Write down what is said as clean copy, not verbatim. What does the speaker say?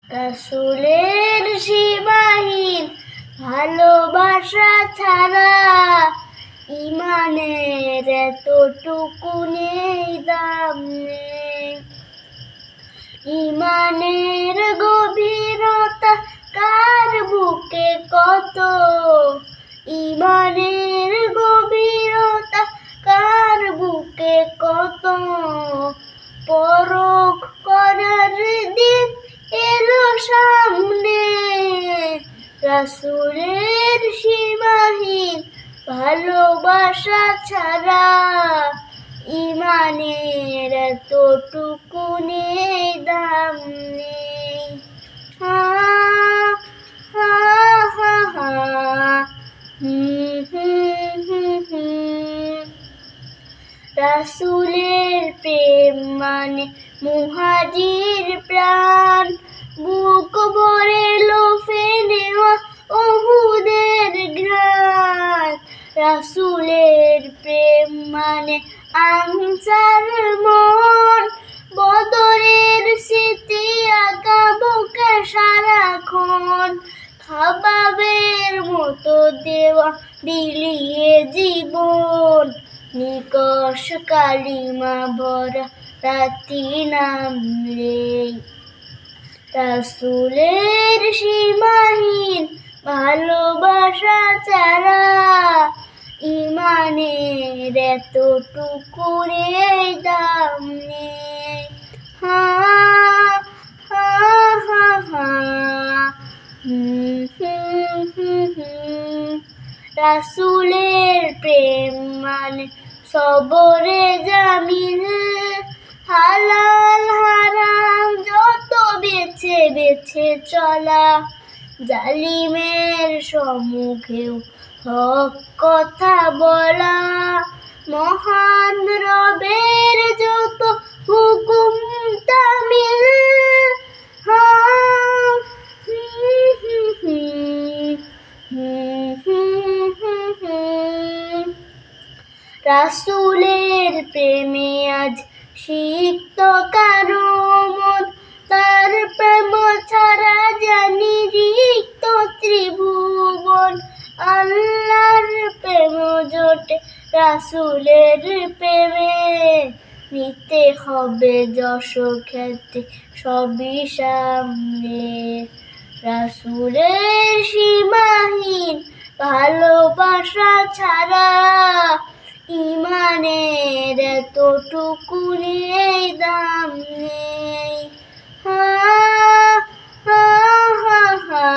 রাসূলের সীমাহীন ভালোবাসা ছাড়া ইমানের এতটুকু নেই দাম নেই। ইমানের গভীরতা কার বুকে কত, ইমানের গভীরতা কার বুকে কত, পরখ করার দিন এলো সামনে। রাসূলের সীমাহীন ভালোবাসা ছাড়া ইমানের এতটুকু নেই দাম নেই। হা হা হা হা রাসূলের প্রেম মানে মুহাজির প্রাণ, বুক ভরে লোফে নেওয়া উহুদের ঘ্রাণ। রাসূলের প্রেম মানে আনসার মন, বদরের স্মৃতি আঁকা বুকে সারাক্ষণ। খাবাবের মতো দেওয়া বিলিয়ে জীবন, নিকষ কালিমা ভরা রাতি নামলে। রাসূলের সীমাহীন ভালোবাসা ছাড়া ইমানের এতটুকু নেই দাম নেই। হা হা হা হা রাসূলের প্রেম মানে সবরে জামিল, হালাল হারাম যত বেছে বেছে চলা। জালিমের সম্মুখেও হক কথা বলা, মহান রবের যত হুকুম তামিল। রাসূলের প্রেমে আজ সিক্ত কারো মন, তার প্রেম ছাড়া জানি রিক্ত ত্রিভুবন। আল্লাহর প্রেম জোটে রাসূলের প্রেমে, নিতে হবে যশ খ্যাতি সবই সামনে। রাসূলের সীমাহীন ভালোবাসা ছাড়া ইমানের এতটুকু নেই দাম নেই। হা হা হা হা